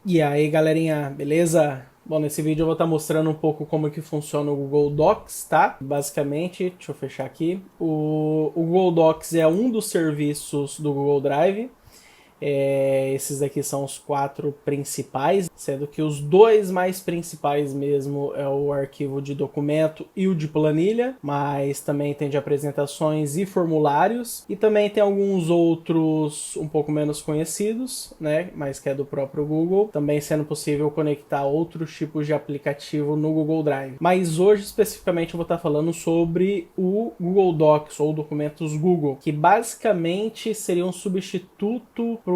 E aí, galerinha, beleza? Bom, nesse vídeo eu vou estar mostrando um pouco como que funciona o Google Docs, tá? Basicamente, deixa eu fechar aqui. O Google Docs é um dos serviços do Google Drive. Esses aqui são os quatro principais, sendo que os dois mais principais mesmo é o arquivo de documento e o de planilha, mas também tem de apresentações e formulários, e também tem alguns outros um pouco menos conhecidos, né, mas que é do próprio Google, também sendo possível conectar outros tipos de aplicativo no Google Drive. Mas hoje especificamente eu vou estar falando sobre o Google Docs ou documentos Google, que basicamente seria um substituto pro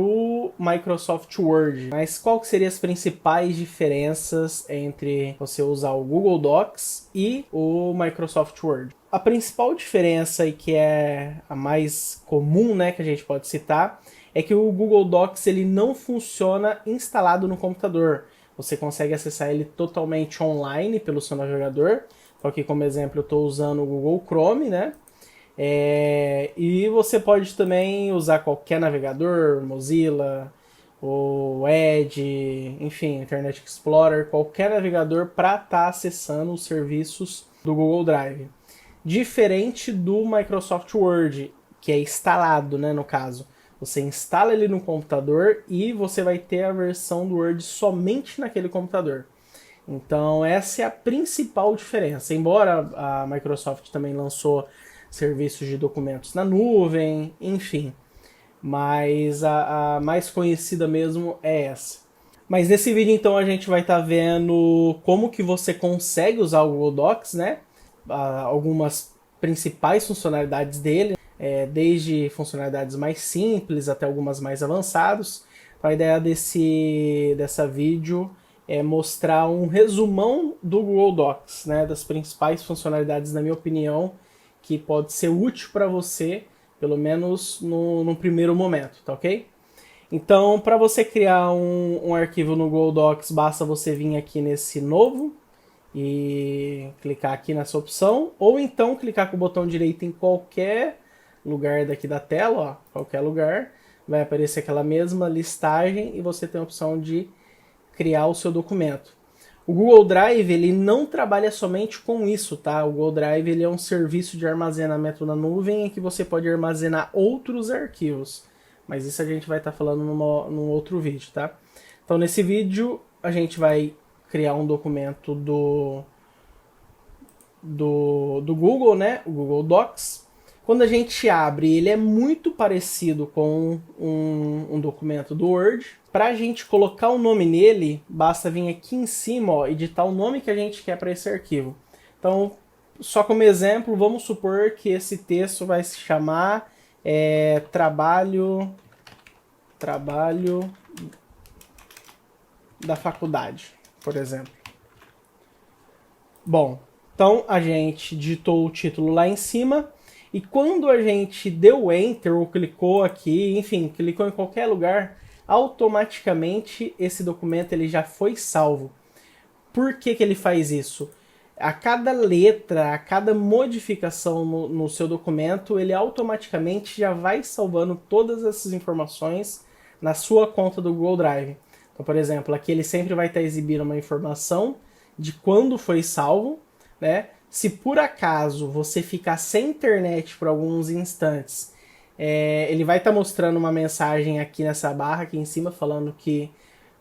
Microsoft Word. Mas qual que seriam as principais diferenças entre você usar o Google Docs e o Microsoft Word? A principal diferença, e que é a mais comum, né, que a gente pode citar, é que o Google Docs ele não funciona instalado no computador. Você consegue acessar ele totalmente online pelo seu navegador. Então aqui como exemplo eu estou usando o Google Chrome, né? E você pode também usar qualquer navegador, Mozilla, o Edge, enfim, Internet Explorer, qualquer navegador para estar acessando os serviços do Google Drive. Diferente do Microsoft Word, que é instalado, né, no caso. Você instala ele no computador e você vai ter a versão do Word somente naquele computador. Então essa é a principal diferença. Embora a Microsoft também lançou serviços de documentos na nuvem, enfim. Mas a mais conhecida mesmo é essa. Mas nesse vídeo então a gente vai estar vendo como que você consegue usar o Google Docs, né? Algumas principais funcionalidades dele, desde funcionalidades mais simples até algumas mais avançadas. Então, a ideia dessa vídeo é mostrar um resumão do Google Docs, né? Das principais funcionalidades, na minha opinião, que pode ser útil para você, pelo menos no primeiro momento, tá ok? Então, para você criar um arquivo no Google Docs, basta você vir aqui nesse novo e clicar aqui nessa opção, ou então clicar com o botão direito em qualquer lugar daqui da tela, ó, qualquer lugar, vai aparecer aquela mesma listagem e você tem a opção de criar o seu documento. O Google Drive ele não trabalha somente com isso, tá? O Google Drive ele é um serviço de armazenamento na nuvem em que você pode armazenar outros arquivos. Mas isso a gente vai estar falando num outro vídeo, tá? Então nesse vídeo a gente vai criar um documento do Google, né? O Google Docs. Quando a gente abre, ele é muito parecido com um documento do Word. Para a gente colocar o nome nele, basta vir aqui em cima, ó, editar o nome que a gente quer para esse arquivo. Então, só como exemplo, vamos supor que esse texto vai se chamar trabalho da faculdade, por exemplo. Bom, então a gente digitou o título lá em cima. E quando a gente deu Enter ou clicou aqui, enfim, clicou em qualquer lugar, automaticamente esse documento ele já foi salvo. Por que ele faz isso? A cada letra, a cada modificação no seu documento, ele automaticamente já vai salvando todas essas informações na sua conta do Google Drive. Então, por exemplo, aqui ele sempre vai estar exibindo uma informação de quando foi salvo, né? Se por acaso você ficar sem internet por alguns instantes, ele vai estar mostrando uma mensagem aqui nessa barra aqui em cima falando que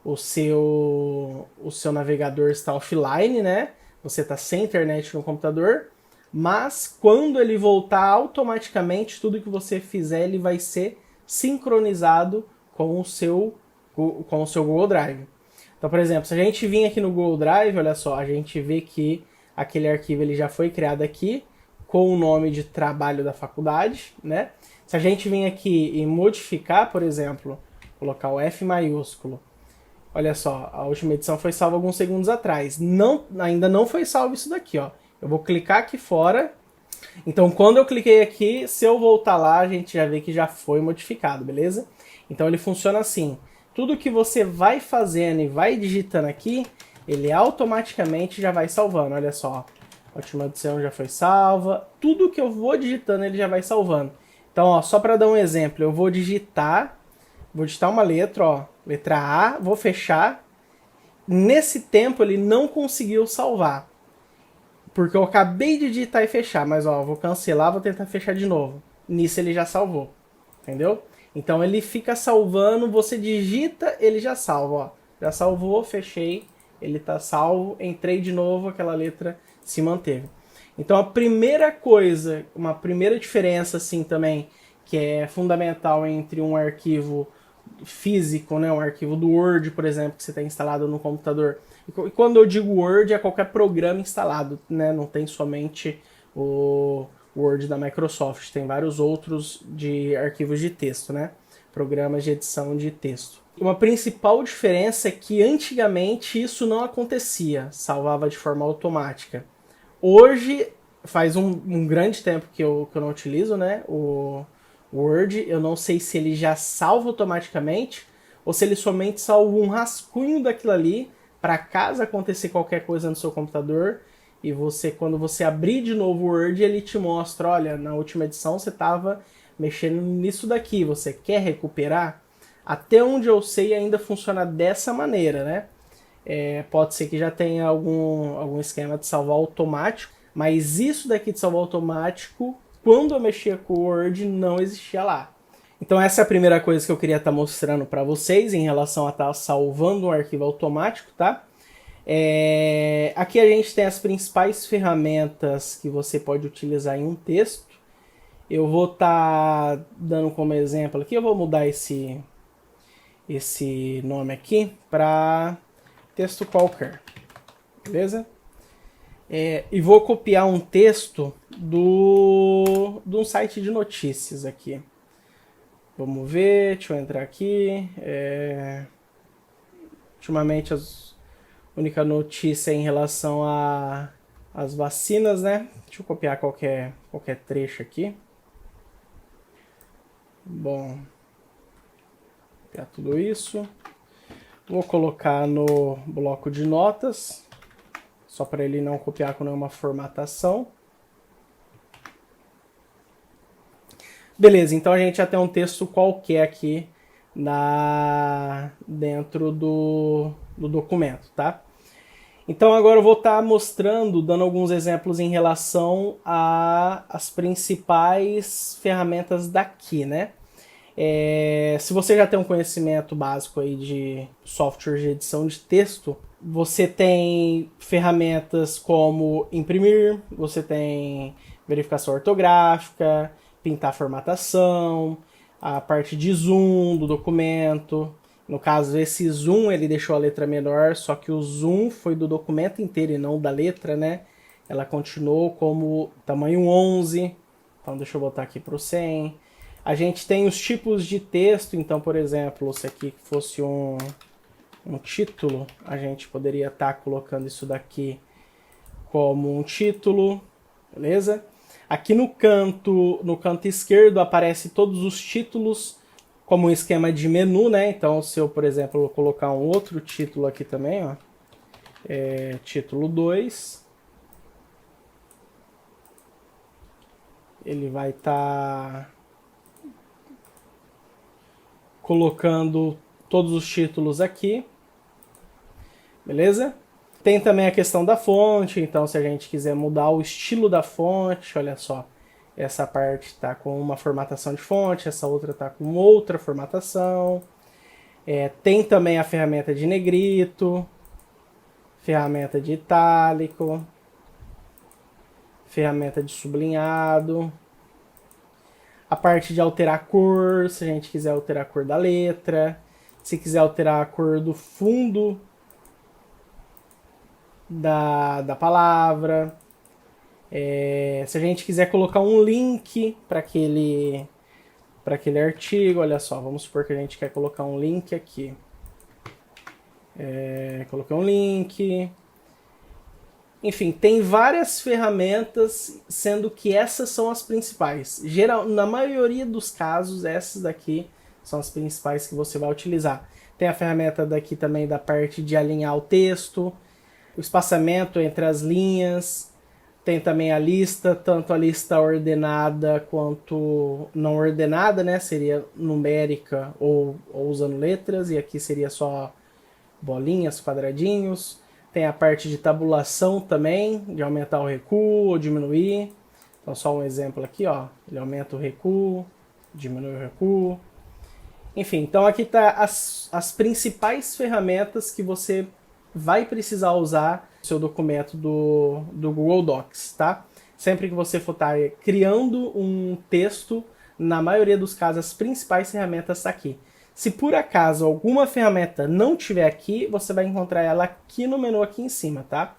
o seu navegador está offline, né? Você está sem internet no computador, mas quando ele voltar automaticamente, tudo que você fizer ele vai ser sincronizado com o seu Google Drive. Então, por exemplo, se a gente vir aqui no Google Drive, olha só, a gente vê que aquele arquivo ele já foi criado aqui com o nome de trabalho da faculdade, né? Se a gente vir aqui e modificar, por exemplo, colocar o F maiúsculo, olha só, a última edição foi salva alguns segundos atrás. Ainda não foi salvo isso daqui, ó. Eu vou clicar aqui fora. Então, quando eu cliquei aqui, se eu voltar lá, a gente já vê que já foi modificado, beleza? Então, ele funciona assim. Tudo que você vai fazendo e vai digitando aqui, ele automaticamente já vai salvando. Olha só, a última edição já foi salva. Tudo que eu vou digitando, ele já vai salvando. Então, ó, só para dar um exemplo, eu vou digitar uma letra, ó, letra A, vou fechar, Nesse tempo ele não conseguiu salvar. Porque eu acabei de digitar e fechar, mas ó, vou cancelar, vou tentar fechar de novo. Nisso ele já salvou, entendeu? Então ele fica salvando, você digita, ele já salva, ó. Já salvou, fechei, ele tá salvo, entrei de novo, aquela letra se manteve. Então a primeira coisa, uma primeira diferença assim também, que é fundamental entre um arquivo físico, né, um arquivo do Word, por exemplo, que você tem instalado no computador. E quando eu digo Word, é qualquer programa instalado, né, não tem somente o Word da Microsoft, tem vários outros de arquivos de texto, né, programas de edição de texto. Uma principal diferença é que antigamente isso não acontecia, salvava de forma automática. Hoje, faz um grande tempo que eu não utilizo, né, o Word. Eu não sei se ele já salva automaticamente ou se ele somente salva um rascunho daquilo ali para caso acontecer qualquer coisa no seu computador e você, quando você abrir de novo o Word, ele te mostra, olha, na última edição você estava mexendo nisso daqui, você quer recuperar? Até onde eu sei ainda funciona dessa maneira, né? Pode ser que já tenha algum esquema de salvar automático, mas isso daqui de salvar automático, quando eu mexia com o Word, não existia lá. Então essa é a primeira coisa que eu queria estar mostrando para vocês em relação a estar salvando um arquivo automático, tá? Aqui a gente tem as principais ferramentas que você pode utilizar em um texto. Eu vou estar dando como exemplo aqui, eu vou mudar esse nome aqui para texto qualquer, beleza? E vou copiar um texto de um site de notícias aqui. Vamos ver, deixa eu entrar aqui. Ultimamente a única notícia é em relação às vacinas, né? Deixa eu copiar qualquer trecho aqui. Bom, copiar tudo isso. Vou colocar no bloco de notas, só para ele não copiar com nenhuma formatação. Beleza, então a gente já tem um texto qualquer aqui dentro do documento, tá? Então agora eu vou estar mostrando, dando alguns exemplos em relação às principais ferramentas daqui, né? Se você já tem um conhecimento básico aí de software de edição de texto, você tem ferramentas como imprimir, você tem verificação ortográfica, pintar formatação, a parte de zoom do documento. No caso, esse zoom ele deixou a letra menor, só que o zoom foi do documento inteiro e não da letra, né? Ela continuou como tamanho 11, então deixa eu botar aqui para o 100. A gente tem os tipos de texto, então, por exemplo, se aqui fosse um título, a gente poderia estar colocando isso daqui como um título, beleza? Aqui no canto esquerdo aparece todos os títulos como um esquema de menu, né? Então, se eu, por exemplo, colocar um outro título aqui também, ó, título 2, ele vai estar colocando todos os títulos aqui, beleza? Tem também a questão da fonte, então se a gente quiser mudar o estilo da fonte, olha só, essa parte está com uma formatação de fonte, essa outra está com outra formatação. Tem também a ferramenta de negrito, ferramenta de itálico, ferramenta de sublinhado, a parte de alterar a cor, se a gente quiser alterar a cor da letra, se quiser alterar a cor do fundo da palavra, se a gente quiser colocar um link para aquele artigo, olha só, vamos supor que a gente quer colocar um link aqui. Coloquei um link. Enfim, tem várias ferramentas, sendo que essas são as principais. Na maioria dos casos, essas daqui são as principais que você vai utilizar. Tem a ferramenta daqui também da parte de alinhar o texto, o espaçamento entre as linhas. Tem também a lista, tanto a lista ordenada quanto não ordenada, né? Seria numérica ou usando letras, e aqui seria só bolinhas, quadradinhos. Tem a parte de tabulação também, de aumentar o recuo ou diminuir. Então só um exemplo aqui, ó. Ele aumenta o recuo, diminui o recuo. Enfim, então aqui tá as principais ferramentas que você vai precisar usar no seu documento do Google Docs, tá? Sempre que você for estar criando um texto, na maioria dos casos, as principais ferramentas estão aqui. Se por acaso alguma ferramenta não tiver aqui, você vai encontrar ela aqui no menu aqui em cima, tá?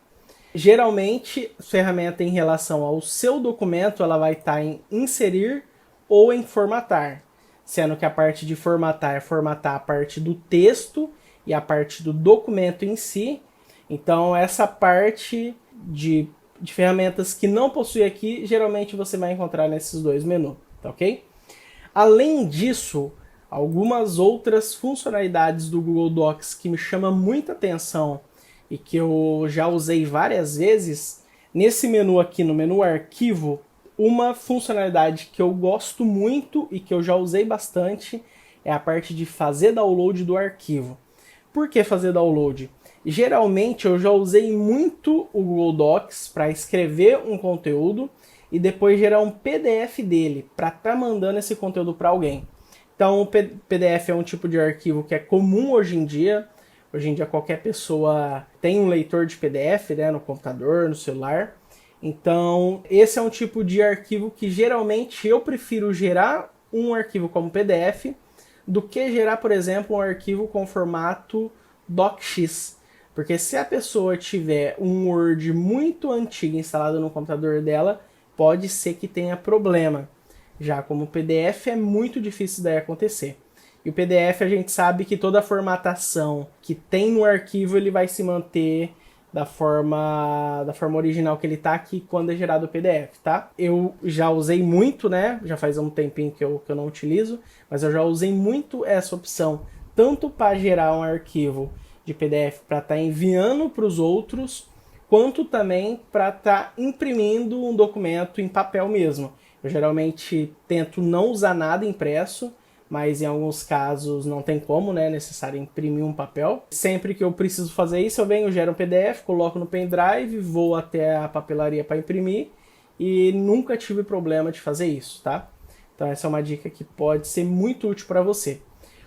Geralmente, a ferramenta em relação ao seu documento, ela vai estar em inserir ou em formatar. Sendo que a parte de formatar é formatar a parte do texto e a parte do documento em si. Então, essa parte de ferramentas que não possui aqui, geralmente você vai encontrar nesses dois menus, tá ok? Além disso, algumas outras funcionalidades do Google Docs que me chamam muita atenção e que eu já usei várias vezes, nesse menu aqui, no menu Arquivo, uma funcionalidade que eu gosto muito e que eu já usei bastante é a parte de fazer download do arquivo. Por que fazer download? Geralmente eu já usei muito o Google Docs para escrever um conteúdo e depois gerar um PDF dele para estar mandando esse conteúdo para alguém. Então o PDF é um tipo de arquivo que é comum hoje em dia. Hoje em dia qualquer pessoa tem um leitor de PDF, né, no computador, no celular. Então, esse é um tipo de arquivo que geralmente eu prefiro gerar um arquivo como PDF do que gerar, por exemplo, um arquivo com formato DocX. Porque se a pessoa tiver um Word muito antigo instalado no computador dela, pode ser que tenha problema. Já como PDF é muito difícil daí acontecer. E o PDF a gente sabe que toda a formatação que tem no arquivo ele vai se manter da forma original que ele tá aqui quando é gerado o PDF, tá? Eu já usei muito, né? Já faz um tempinho que eu não utilizo, mas eu já usei muito essa opção, tanto para gerar um arquivo de PDF para estar enviando para os outros, quanto também para estar imprimindo um documento em papel mesmo. Eu geralmente tento não usar nada impresso, mas em alguns casos não tem como, né? É necessário imprimir um papel. Sempre que eu preciso fazer isso, eu venho, gero um PDF, coloco no pendrive, vou até a papelaria para imprimir e nunca tive problema de fazer isso, tá? Então essa é uma dica que pode ser muito útil para você.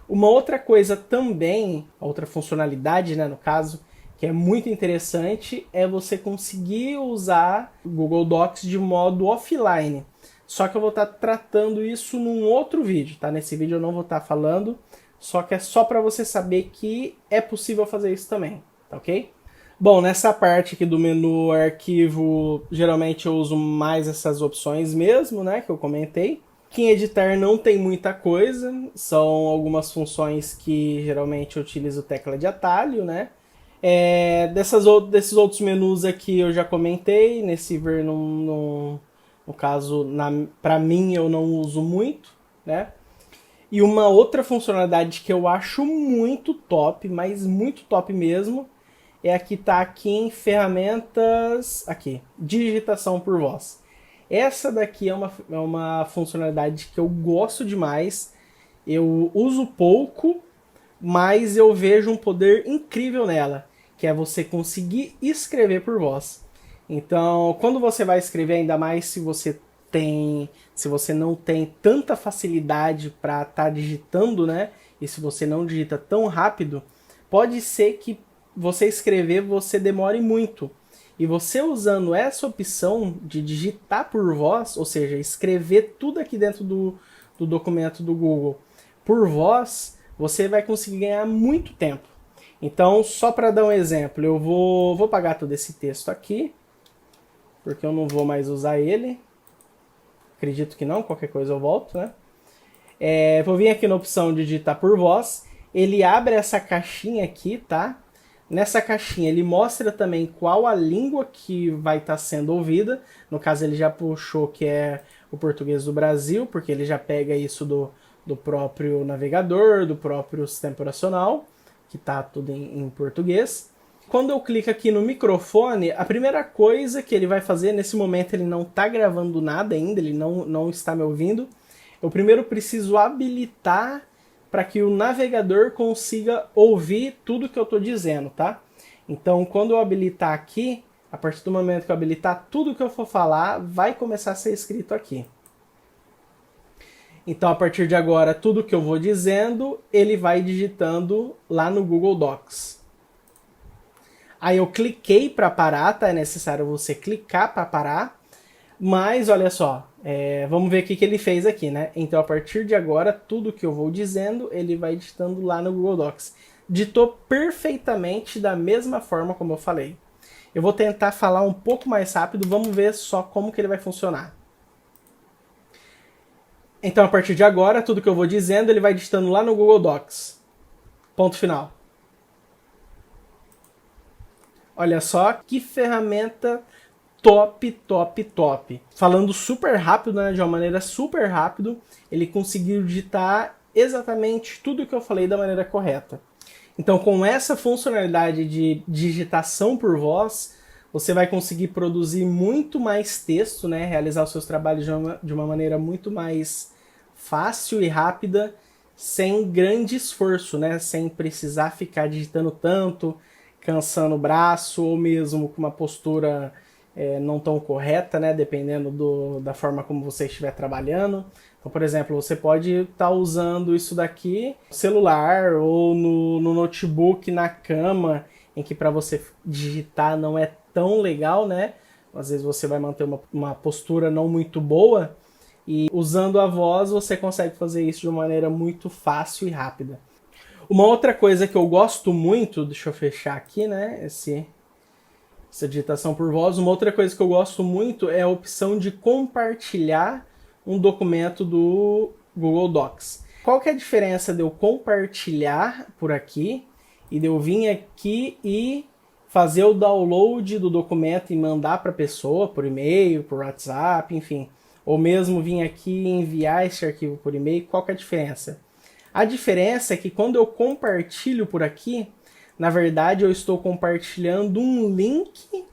Uma outra coisa também, outra funcionalidade, né, no caso, que é muito interessante, é você conseguir usar o Google Docs de modo offline. Só que eu vou estar tratando isso num outro vídeo, tá? Nesse vídeo eu não vou estar falando, só que é só para você saber que é possível fazer isso também, tá ok? Bom, nessa parte aqui do menu arquivo, geralmente eu uso mais essas opções mesmo, né, que eu comentei. Aqui em editar não tem muita coisa, são algumas funções que geralmente eu utilizo tecla de atalho, né? Desses outros menus aqui eu já comentei, nesse ver no caso, para mim eu não uso muito, né? E uma outra funcionalidade que eu acho muito top, mas muito top mesmo, é a que está aqui em ferramentas, aqui, digitação por voz. Essa daqui é uma funcionalidade que eu gosto demais, eu uso pouco, mas eu vejo um poder incrível nela, que é você conseguir escrever por voz. Então, quando você vai escrever, ainda mais se você não tem tanta facilidade para estar digitando, né? E se você não digita tão rápido, pode ser que você escrever você demore muito. E você usando essa opção de digitar por voz, ou seja, escrever tudo aqui dentro do documento do Google por voz, você vai conseguir ganhar muito tempo. Então, só para dar um exemplo, eu vou apagar todo esse texto aqui, porque eu não vou mais usar ele. Acredito que não, qualquer coisa eu volto, né? Vou vir aqui na opção de digitar por voz. Ele abre essa caixinha aqui, tá? Nessa caixinha ele mostra também qual a língua que vai estar sendo ouvida. No caso ele já puxou que é o português do Brasil, porque ele já pega isso do próprio navegador, do próprio sistema operacional, que está tudo em português. Quando eu clico aqui no microfone, a primeira coisa que ele vai fazer, nesse momento ele não está gravando nada ainda, ele não está me ouvindo. Eu primeiro preciso habilitar para que o navegador consiga ouvir tudo que eu estou dizendo, tá? Então, quando eu habilitar aqui, a partir do momento que eu habilitar, tudo que eu for falar vai começar a ser escrito aqui. Então, a partir de agora, tudo que eu vou dizendo, ele vai digitando lá no Google Docs. Aí eu cliquei para parar, tá? É necessário você clicar para parar. Mas, olha só, vamos ver o que ele fez aqui, né? Então, a partir de agora, tudo que eu vou dizendo, ele vai digitando lá no Google Docs. Ditou perfeitamente da mesma forma como eu falei. Eu vou tentar falar um pouco mais rápido, vamos ver só como que ele vai funcionar. Então, a partir de agora, tudo que eu vou dizendo, ele vai digitando lá no Google Docs. Ponto final. Olha só que ferramenta top, top, top. Falando super rápido, né, de uma maneira super rápido, ele conseguiu digitar exatamente tudo que eu falei da maneira correta. Então, com essa funcionalidade de digitação por voz, você vai conseguir produzir muito mais texto, né, realizar os seus trabalhos de uma maneira muito mais fácil e rápida, sem grande esforço, né, sem precisar ficar digitando tanto, cansando o braço, ou mesmo com uma postura não tão correta, né, dependendo da forma como você estiver trabalhando. Então, por exemplo, você pode estar usando isso daqui no celular ou no notebook, na cama, em que para você digitar não é tão legal, né? Às vezes você vai manter uma postura não muito boa e usando a voz você consegue fazer isso de uma maneira muito fácil e rápida. Uma outra coisa que eu gosto muito, deixa eu fechar aqui, né, essa digitação por voz, uma outra coisa que eu gosto muito é a opção de compartilhar um documento do Google Docs. Qual que é a diferença de eu compartilhar por aqui e de eu vir aqui e fazer o download do documento e mandar para a pessoa por e-mail, por WhatsApp, enfim, ou mesmo vir aqui e enviar esse arquivo por e-mail? Qual que é a diferença? A diferença é que quando eu compartilho por aqui, na verdade eu estou compartilhando um link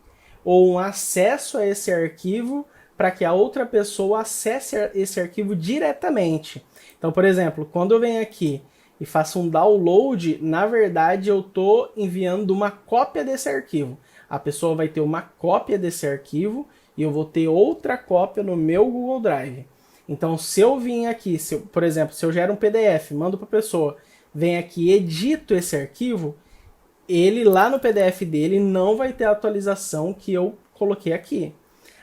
ou um acesso a esse arquivo para que a outra pessoa acesse esse arquivo diretamente. Então, por exemplo, quando eu venho aqui e faço um download, na verdade eu estou enviando uma cópia desse arquivo. A pessoa vai ter uma cópia desse arquivo e eu vou ter outra cópia no meu Google Drive. Então, se eu vim aqui, por exemplo, se eu gero um PDF, mando para a pessoa, venho aqui e edito esse arquivo, ele lá no PDF dele não vai ter a atualização que eu coloquei aqui.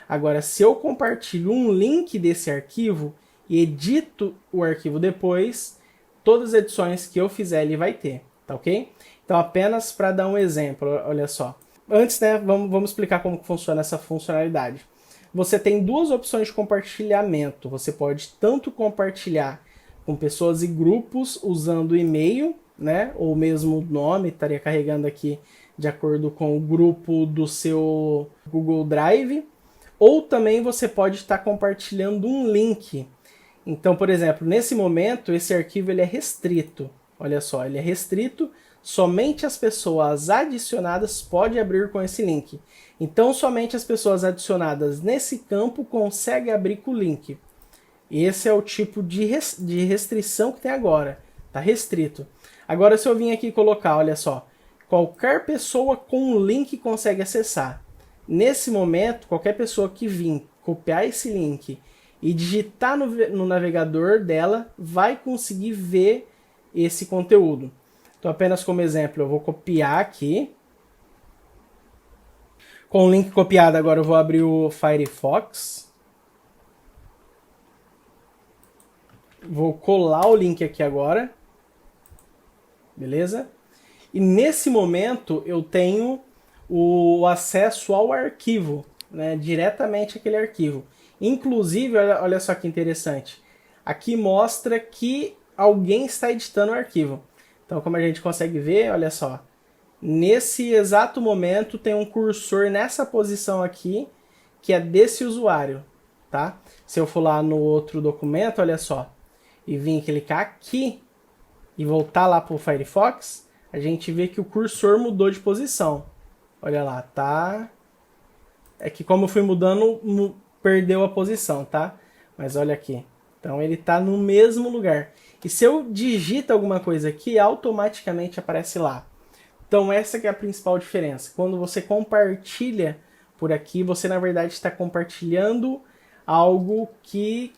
Agora, se eu compartilho um link desse arquivo e edito o arquivo depois, todas as edições que eu fizer ele vai ter, tá ok? Então, apenas para dar um exemplo, olha só. Antes, né, vamos explicar como funciona essa funcionalidade. Você tem duas opções de compartilhamento. Você pode tanto compartilhar com pessoas e grupos usando e-mail, né, ou mesmo o nome, estaria carregando aqui de acordo com o grupo do seu Google Drive, ou também você pode estar compartilhando um link. Então, por exemplo, nesse momento, esse arquivo ele é restrito. Olha só, ele é restrito, somente as pessoas adicionadas podem abrir com esse link. Então, somente as pessoas adicionadas nesse campo conseguem abrir com o link. Esse é o tipo de restrição que tem agora. Está restrito. Agora, se eu vim aqui colocar, olha só, qualquer pessoa com um link consegue acessar. Nesse momento, qualquer pessoa que vir copiar esse link e digitar no navegador dela vai conseguir ver esse conteúdo. Então, apenas como exemplo, eu vou copiar aqui. Com o link copiado, agora eu vou abrir o Firefox. Vou colar o link aqui agora. Beleza? E nesse momento eu tenho o acesso ao arquivo, né, diretamente aquele arquivo. Inclusive, olha só que interessante, aqui mostra que alguém está editando o arquivo. Então, como a gente consegue ver, olha só, nesse exato momento tem um cursor nessa posição aqui, que é desse usuário, tá? Se eu for lá no outro documento, olha só, e vim clicar aqui e voltar lá para o Firefox, a gente vê que o cursor mudou de posição. Olha lá, tá? É que como eu fui mudando, perdeu a posição, tá? Mas olha aqui. Então ele tá no mesmo lugar. E se eu digito alguma coisa aqui, automaticamente aparece lá. Então essa que é a principal diferença. Quando você compartilha por aqui, você na verdade está compartilhando algo que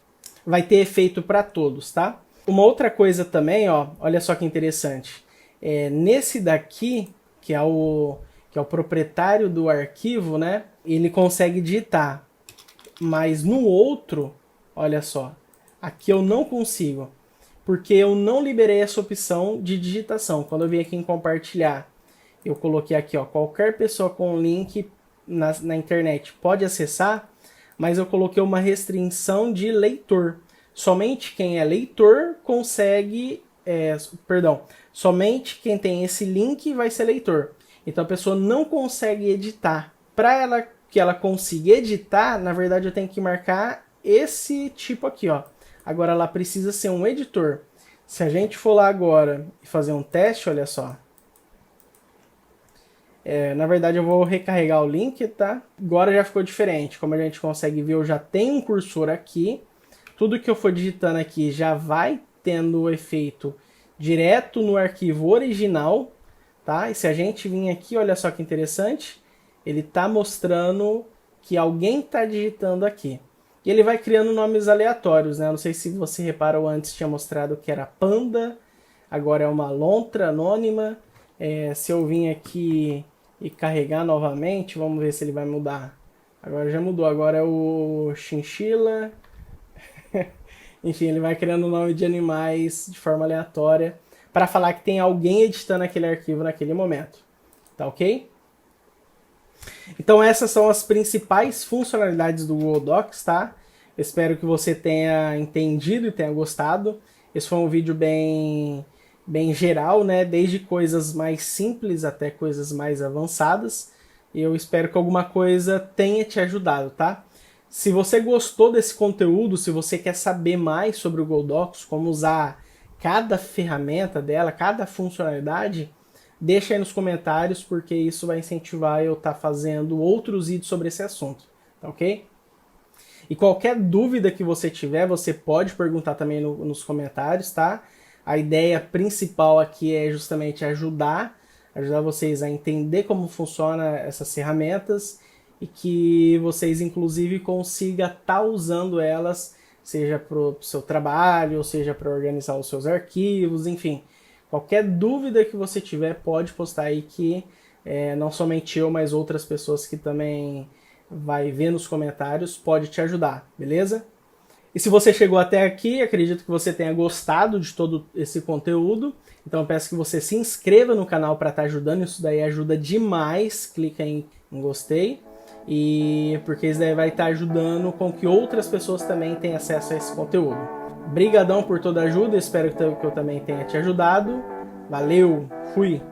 vai ter efeito para todos, tá? Uma outra coisa também, ó, olha só que interessante. Nesse daqui, que é o proprietário do arquivo, né? Ele consegue digitar. Mas no outro, olha só, aqui eu não consigo. Porque eu não liberei essa opção de digitação. Quando eu vim aqui em compartilhar, eu coloquei aqui, ó, qualquer pessoa com link na internet pode acessar, mas eu coloquei uma restrição de leitor. Somente quem é leitor consegue, somente quem tem esse link vai ser leitor. Então a pessoa não consegue editar. Para que ela consiga editar, na verdade eu tenho que marcar esse tipo aqui, ó. Agora ela precisa ser um editor. Se a gente for lá agora e fazer um teste, olha só. Na verdade eu vou recarregar o link, tá? Agora já ficou diferente. Como a gente consegue ver, eu já tenho um cursor aqui. Tudo que eu for digitando aqui já vai tendo o efeito direto no arquivo original, tá? E se a gente vir aqui, olha só que interessante, ele tá mostrando que alguém tá digitando aqui. E ele vai criando nomes aleatórios, né? Não sei se você reparou, antes tinha mostrado que era panda, agora é uma lontra anônima. Se eu vim aqui e carregar novamente, vamos ver se ele vai mudar. Agora já mudou, agora é o chinchila. Enfim, ele vai criando o nome de animais de forma aleatória para falar que tem alguém editando aquele arquivo naquele momento. Tá ok? Então essas são as principais funcionalidades do Google Docs, tá? Eu espero que você tenha entendido e tenha gostado. Esse foi um vídeo bem geral, né? Desde coisas mais simples até coisas mais avançadas. E eu espero que alguma coisa tenha te ajudado, tá? Se você gostou desse conteúdo, se você quer saber mais sobre o Google Docs, como usar cada ferramenta dela, cada funcionalidade, deixa aí nos comentários, porque isso vai incentivar eu estar fazendo outros vídeos sobre esse assunto, tá ok? E qualquer dúvida que você tiver, você pode perguntar também nos comentários, tá? A ideia principal aqui é justamente ajudar vocês a entender como funcionam essas ferramentas e que vocês, inclusive, consigam estar usando elas, seja para o seu trabalho, ou seja para organizar os seus arquivos, enfim. Qualquer dúvida que você tiver, pode postar aí que não somente eu, mas outras pessoas que também vai ver nos comentários, pode te ajudar, beleza? E se você chegou até aqui, acredito que você tenha gostado de todo esse conteúdo. Então eu peço que você se inscreva no canal para estar ajudando, isso daí ajuda demais. Clica em gostei, e porque isso daí vai estar ajudando com que outras pessoas também tenham acesso a esse conteúdo. Brigadão por toda a ajuda, espero que eu também tenha te ajudado. Valeu, fui!